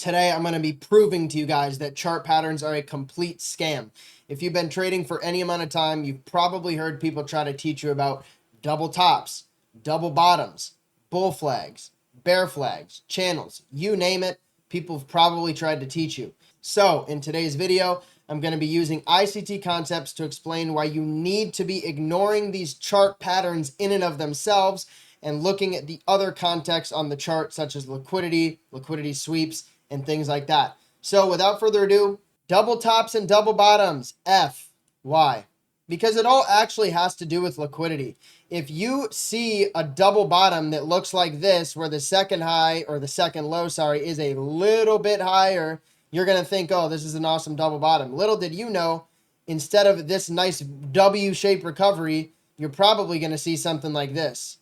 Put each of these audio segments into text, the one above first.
Today, I'm going to be proving to you guys that chart patterns are a complete scam. If you've been trading for any amount of time, you've probably heard people try to teach you about double tops, double bottoms, bull flags, bear flags, channels, you name it. People have probably tried to teach you. So in today's video, I'm going to be using ICT concepts to explain why you need to be ignoring these chart patterns in and of themselves and looking at the other contexts on the chart, such as liquidity, liquidity sweeps, and things like that. So without further ado, double tops and double bottoms. F. Why? Because it all actually has to do with liquidity. If you see a double bottom that looks like this, where the second high or the second low, sorry, is a little bit higher, you're going to think, oh, this is an awesome double bottom. Little did you know, instead of this nice W-shaped recovery, you're probably going to see something like this.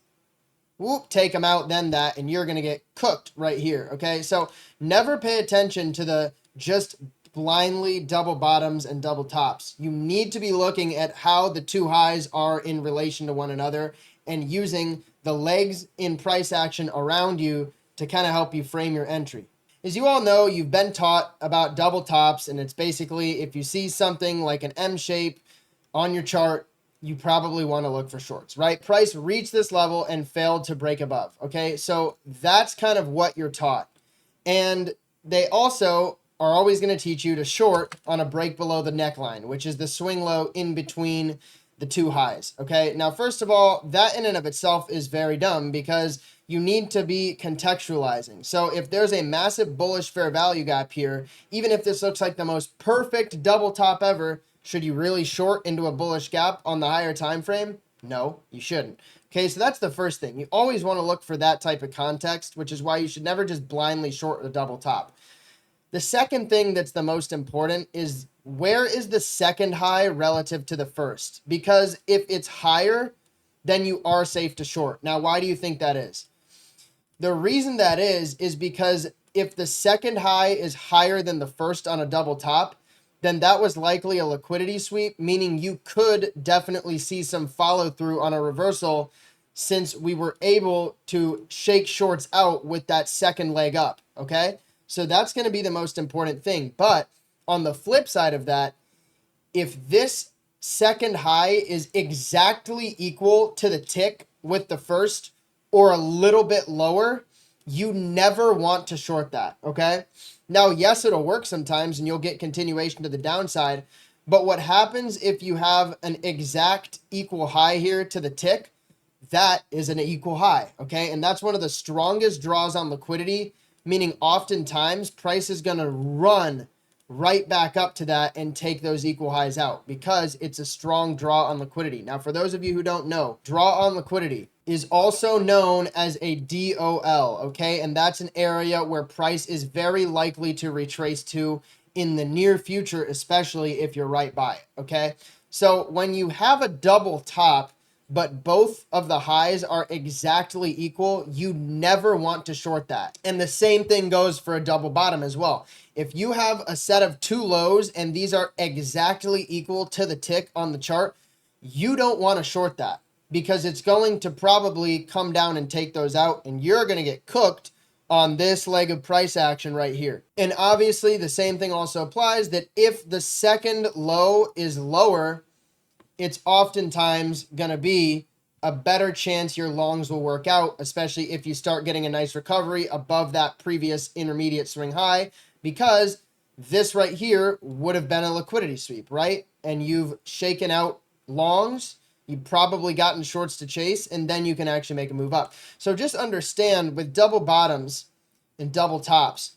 Whoop, take them out, then that, and you're going to get cooked right here, okay? So never pay attention to the just blindly double bottoms and double tops. You need to be looking at how the two highs are in relation to one another and using the legs in price action around you to kind of help you frame your entry. As you all know, you've been taught about double tops, and it's basically if you see something like an M shape on your chart, you probably want to look for shorts, right? Price reached this level and failed to break above, okay? So that's kind of what you're taught. And they also are always going to teach you to short on a break below the neckline, which is the swing low in between the two highs, okay? Now, first of all, that in and of itself is very dumb because you need to be contextualizing. So if there's a massive bullish fair value gap here, even if this looks like the most perfect double top ever, should you really short into a bullish gap on the higher time frame? No, you shouldn't. Okay, so that's the first thing. You always want to look for that type of context, which is why you should never just blindly short a double top. The second thing that's the most important is where is the second high relative to the first? Because if it's higher, then you are safe to short. Now, why do you think that is? The reason that is because if the second high is higher than the first on a double top, then that was likely a liquidity sweep, meaning you could definitely see some follow through on a reversal since we were able to shake shorts out with that second leg up, okay? So that's going to be the most important thing. But on the flip side of that, if this second high is exactly equal to the tick with the first or a little bit lower, you never want to short that, okay? Now, yes, it'll work sometimes and you'll get continuation to the downside, but what happens if you have an exact equal high here to the tick? That is an equal high, okay? And that's one of the strongest draws on liquidity, meaning oftentimes price is going to run right back up to that and take those equal highs out because it's a strong draw on liquidity. Now, for those of you who don't know, draw on liquidity is also known as a DOL, okay? And that's an area where price is very likely to retrace to in the near future, especially if you're right by it, okay? So when you have a double top, but both of the highs are exactly equal, you never want to short that. And the same thing goes for a double bottom as well. If you have a set of two lows and these are exactly equal to the tick on the chart, you don't want to short that because it's going to probably come down and take those out and you're going to get cooked on this leg of price action right here. And obviously the same thing also applies that if the second low is lower, it's oftentimes going to be a better chance your longs will work out, especially if you start getting a nice recovery above that previous intermediate swing high, because this right here would have been a liquidity sweep, right? And you've shaken out longs, you've probably gotten shorts to chase, and then you can actually make a move up. So just understand with double bottoms and double tops,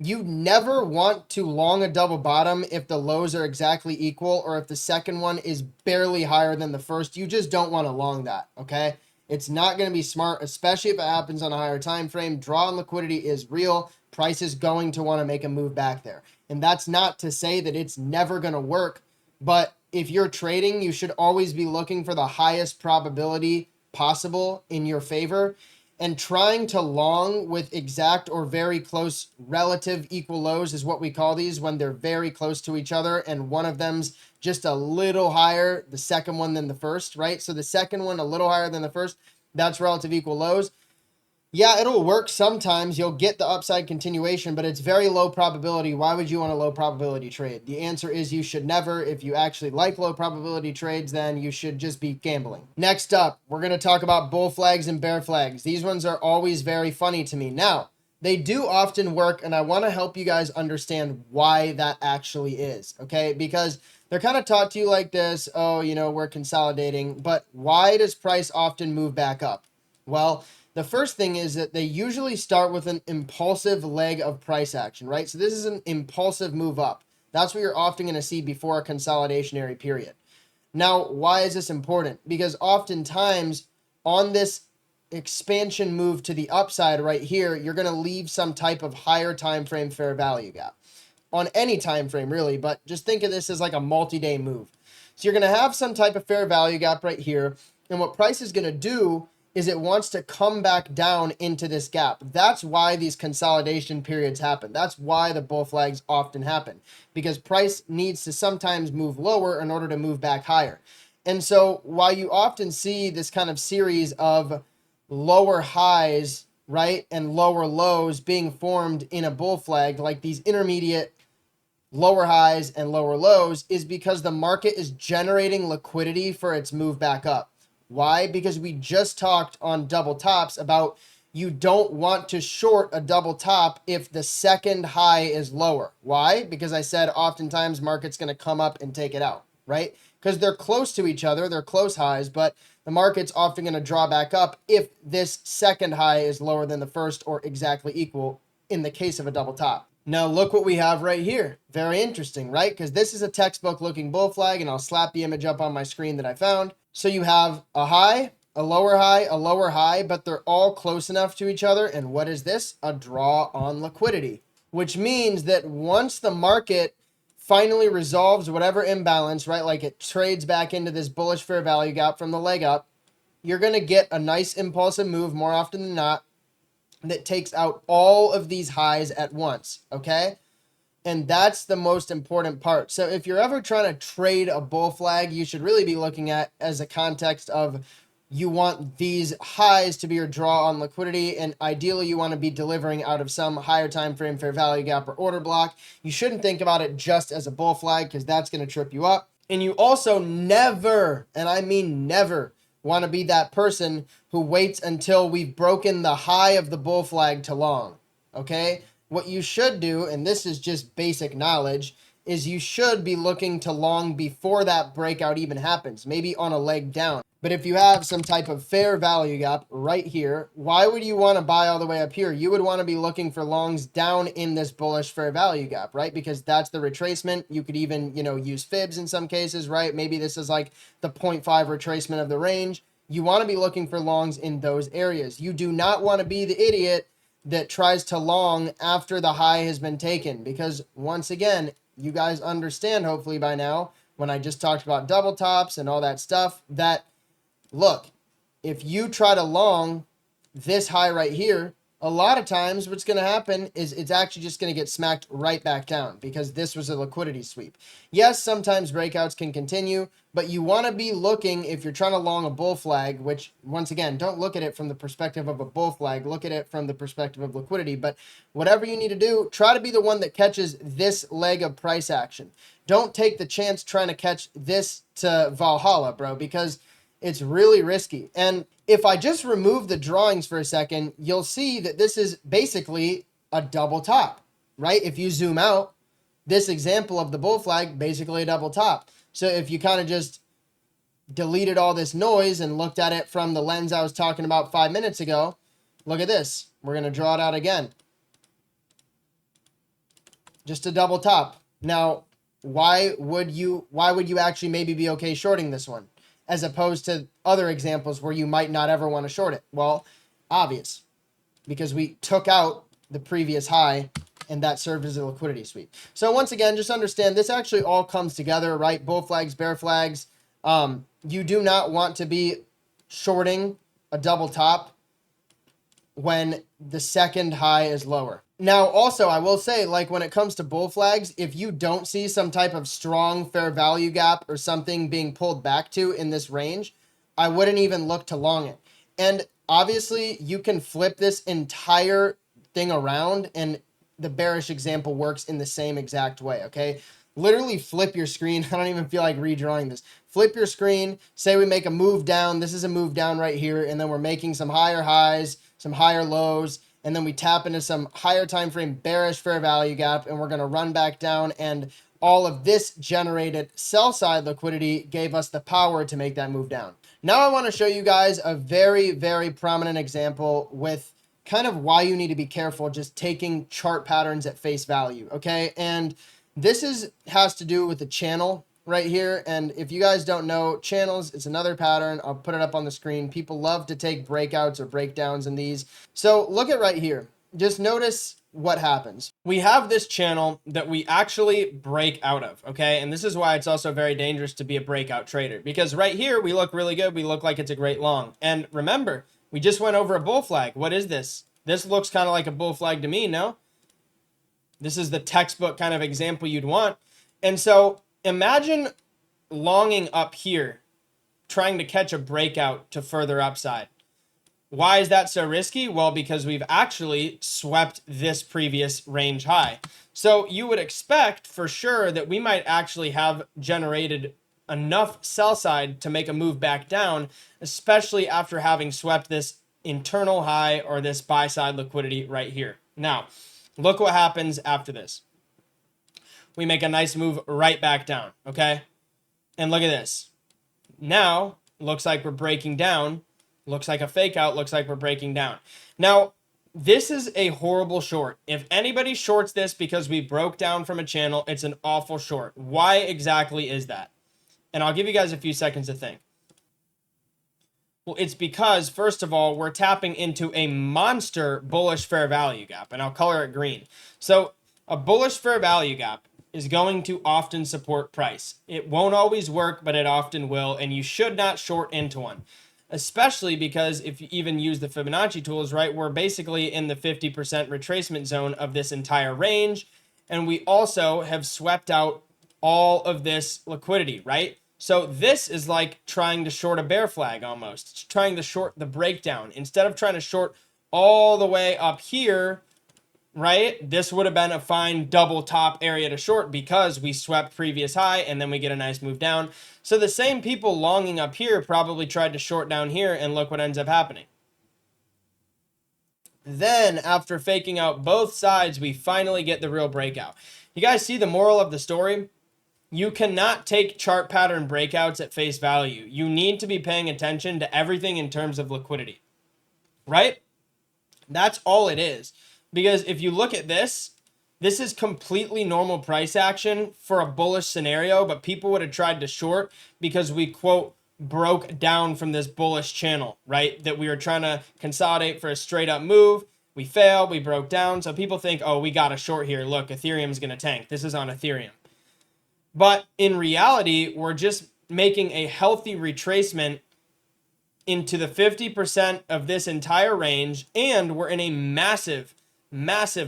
you never want to long a double bottom if the lows are exactly equal or if the second one is barely higher than the first. You just don't want to long that, okay? It's not going to be smart, especially if it happens on a higher time frame. Draw on liquidity is real. Price is going to want to make a move back there. And that's not to say that it's never going to work, but if you're trading, you should always be looking for the highest probability possible in your favor. And trying to long with exact or very close relative equal lows is what we call these when they're very close to each other and one of them's just a little higher, the second one than the first, right? So the second one a little higher than the first, that's relative equal lows. Yeah, it'll work sometimes. You'll get the upside continuation, but it's very low probability. Why would you want a low probability trade? The answer is you should never. If you actually like low probability trades, then you should just be gambling. Next up, we're going to talk about bull flags and bear flags. These ones are always very funny to me. Now, they do often work, and I want to help you guys understand why that actually is, okay? Because they're kind of taught to you like this, oh, we're consolidating, but why does price often move back up? Well, the first thing is that they usually start with an impulsive leg of price action, right? So this is an impulsive move up. That's what you're often going to see before a consolidationary period. Now, why is this important? Because oftentimes on this expansion move to the upside right here, you're going to leave some type of higher time frame fair value gap on any time frame really, but just think of this as like a multi-day move. So you're going to have some type of fair value gap right here, and what price is going to do is it wants to come back down into this gap. That's why these consolidation periods happen. That's why the bull flags often happen, because price needs to sometimes move lower in order to move back higher. And so while you often see this kind of series of lower highs, right, and lower lows being formed in a bull flag, like these intermediate lower highs and lower lows, is because the market is generating liquidity for its move back up. Why? Because we just talked on double tops about you don't want to short a double top if the second high is lower. Why? Because I said oftentimes market's going to come up and take it out, right? Because they're close to each other, they're close highs, but the market's often going to draw back up if this second high is lower than the first or exactly equal in the case of a double top. Now look what we have right here. Very interesting, right? Because this is a textbook looking bull flag, and I'll slap the image up on my screen that I found. So you have a high, a lower high, but they're all close enough to each other. And what is this? A draw on liquidity, which means that once the market finally resolves whatever imbalance, right? Like it trades back into this bullish fair value gap from the leg up, you're going to get a nice impulsive move more often than not that takes out all of these highs at once, okay? And that's the most important part. So if you're ever trying to trade a bull flag, you should really be looking at as a context of you want these highs to be your draw on liquidity, and ideally you want to be delivering out of some higher time frame fair value gap or order block. You shouldn't think about it just as a bull flag, because that's going to trip you up. And you also never, and I mean never, want to be that person who waits until we've broken the high of the bull flag to long, okay? What you should do, and this is just basic knowledge, is you should be looking to long before that breakout even happens, maybe on a leg down. But if you have some type of fair value gap right here, why would you want to buy all the way up here? You would want to be looking for longs down in this bullish fair value gap, right? Because that's the retracement. You could even, use fibs in some cases, right? Maybe this is like the 0.5 retracement of the range. You want to be looking for longs in those areas. You do not want to be the idiot that tries to long after the high has been taken, because once again, you guys understand hopefully by now, when I just talked about double tops and all that stuff, that look, if you try to long this high right here, a lot of times what's going to happen is it's actually just going to get smacked right back down, because this was a liquidity sweep. Yes, sometimes breakouts can continue, but you want to be looking, if you're trying to long a bull flag, which once again, don't look at it from the perspective of a bull flag, look at it from the perspective of liquidity. But whatever you need to do, try to be the one that catches this leg of price action. Don't take the chance trying to catch this to Valhalla, bro, because it's really risky. And if I just remove the drawings for a second, you'll see that this is basically a double top, right? If you zoom out, this example of the bull flag, basically a double top. So if you kind of just deleted all this noise and looked at it from the lens I was talking about 5 minutes ago, look at this. We're going to draw it out again. Just a double top. Now, why would you actually maybe be okay shorting this one, as opposed to other examples where you might not ever want to short it? Well, obvious, because we took out the previous high, and that served as a liquidity sweep. So once again, just understand this actually all comes together, right? Bull flags, bear flags. You do not want to be shorting a double top when the second high is lower. Now, also, I will say, like when it comes to bull flags, if you don't see some type of strong fair value gap or something being pulled back to in this range, I wouldn't even look to long it. And obviously you can flip this entire thing around and the bearish example works in the same exact way, okay? Literally flip your screen. I don't even feel like redrawing this. Flip your screen. Say we make a move down. This is a move down right here. And then we're making some higher highs, some higher lows. And then we tap into some higher time frame bearish fair value gap. And we're going to run back down. And all of this generated sell side liquidity gave us the power to make that move down. Now I want to show you guys a very, very prominent example with kind of why you need to be careful just taking chart patterns at face value, okay? And this has to do with the channel right here. And if you guys don't know, channels, it's another pattern. I'll put it up on the screen. People love to take breakouts or breakdowns in these. So look at right here. Just notice what happens. We have this channel that we actually break out of, okay? And this is why it's also very dangerous to be a breakout trader, because right here we look really good. We look like it's a great long. And remember, we just went over a bull flag. What is this? This looks kind of like a bull flag to me, no? This is the textbook kind of example you'd want. And so imagine longing up here, trying to catch a breakout to further upside. Why is that so risky? Well, because we've actually swept this previous range high. So you would expect for sure that we might actually have generated enough sell side to make a move back down, especially after having swept this internal high or this buy side liquidity right here. Now, look what happens after this. We make a nice move right back down, okay? And look at this. Now, looks like we're breaking down. Looks like a fake out. Looks like we're breaking down. Now, this is a horrible short. If anybody shorts this because we broke down from a channel, it's an awful short. Why exactly is that? And I'll give you guys a few seconds to think. Well, it's because, first of all, we're tapping into a monster bullish fair value gap, and I'll color it green. So a bullish fair value gap is going to often support price. It won't always work, but it often will, and you should not short into one. Especially because if you even use the Fibonacci tools, right, we're basically in the 50% retracement zone of this entire range. And we also have swept out all of this liquidity, right? So this is like trying to short a bear flag almost. It's trying to short the breakdown. Instead of trying to short all the way up here, right? This would have been a fine double top area to short because we swept previous high and then we get a nice move down. So the same people longing up here probably tried to short down here, and look what ends up happening. Then after faking out both sides, we finally get the real breakout. You guys see the moral of the story? You cannot take chart pattern breakouts at face value. You need to be paying attention to everything in terms of liquidity, right? That's all it is. Because if you look at this, this is completely normal price action for a bullish scenario, but people would have tried to short because we, quote, broke down from this bullish channel, right? That we were trying to consolidate for a straight up move. We failed, we broke down. So people think, oh, we got a short here. Look, Ethereum's going to tank. This is on Ethereum. But in reality, we're just making a healthy retracement into the 50% of this entire range, and we're in a massive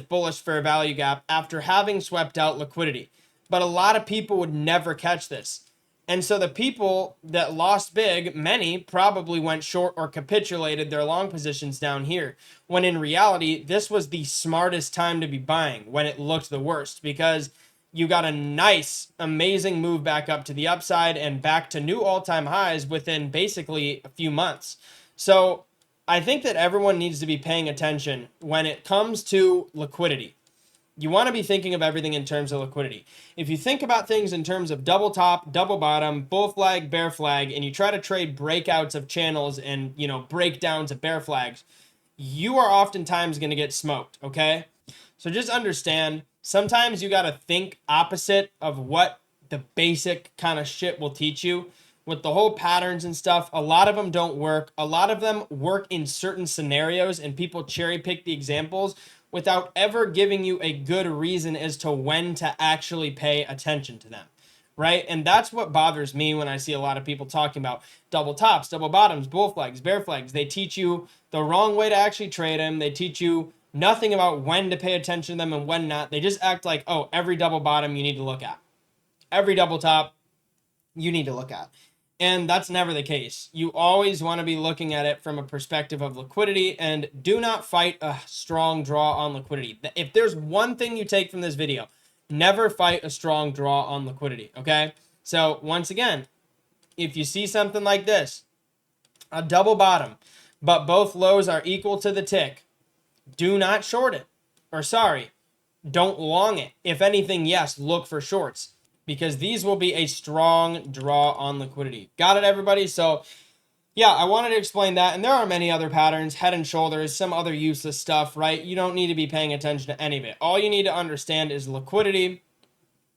bullish fair value gap after having swept out liquidity. But a lot of people would never catch this. And so the people that lost big, many probably went short or capitulated their long positions down here, when in reality, this was the smartest time to be buying when it looked the worst, because you got a nice, amazing move back up to the upside and back to new all-time highs within basically a few months. So I think that everyone needs to be paying attention when it comes to liquidity. You want to be thinking of everything in terms of liquidity. If you think about things in terms of double top, double bottom, bull flag, bear flag, and you try to trade breakouts of channels and, breakdowns of bear flags, you are oftentimes going to get smoked, okay? So just understand, sometimes you got to think opposite of what the basic kind of shit will teach you. With the whole patterns and stuff, a lot of them don't work. A lot of them work in certain scenarios, and people cherry pick the examples without ever giving you a good reason as to when to actually pay attention to them, right? And that's what bothers me when I see a lot of people talking about double tops, double bottoms, bull flags, bear flags. They teach you the wrong way to actually trade them. They teach you nothing about when to pay attention to them and when not. They just act like, oh, every double bottom you need to look at. Every double top you need to look at. And that's never the case. You always want to be looking at it from a perspective of liquidity, and do not fight a strong draw on liquidity. If there's one thing you take from this video, never fight a strong draw on liquidity, okay? So once again, if you see something like this, a double bottom, but both lows are equal to the tick, do not short it. Or sorry, don't long it. If anything, yes, look for shorts, because these will be a strong draw on liquidity. Got it, everybody? So yeah, I wanted to explain that. And there are many other patterns, head and shoulders, some other useless stuff, right? You don't need to be paying attention to any of it. All you need to understand is liquidity,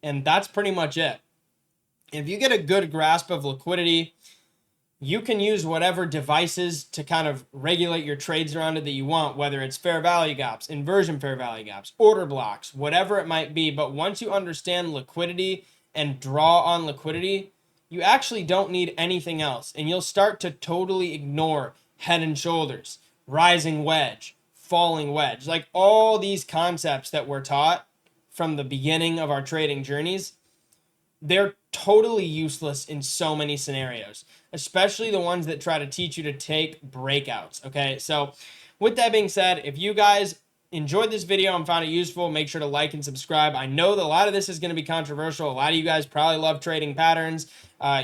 and that's pretty much it. If you get a good grasp of liquidity, you can use whatever devices to kind of regulate your trades around it that you want, whether it's fair value gaps, inversion fair value gaps, order blocks, whatever it might be. But once you understand liquidity and draw on liquidity, you actually don't need anything else. And you'll start to totally ignore head and shoulders, rising wedge, falling wedge, like all these concepts that we're taught from the beginning of our trading journeys. They're totally useless in so many scenarios, especially the ones that try to teach you to take breakouts. Okay, so with that being said, if you guys enjoyed this video and found it useful, make sure to like and subscribe. I know that a lot of this is going to be controversial. A lot of you guys probably love trading patterns.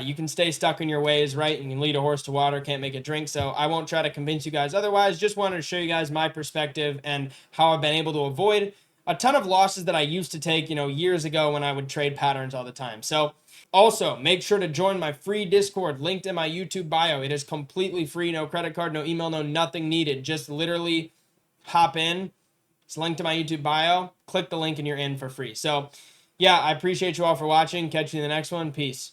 You can stay stuck in your ways, right? You can lead a horse to water, can't make it drink. So I won't try to convince you guys otherwise. Just wanted to show you guys my perspective and how I've been able to avoid a ton of losses that I used to take, years ago when I would trade patterns all the time. So also make sure to join my free Discord linked in my YouTube bio. It is completely free, no credit card, no email, no nothing needed. Just literally hop in. It's linked to my YouTube bio. Click the link and you're in for free. So yeah, I appreciate you all for watching. Catch you in the next one. Peace.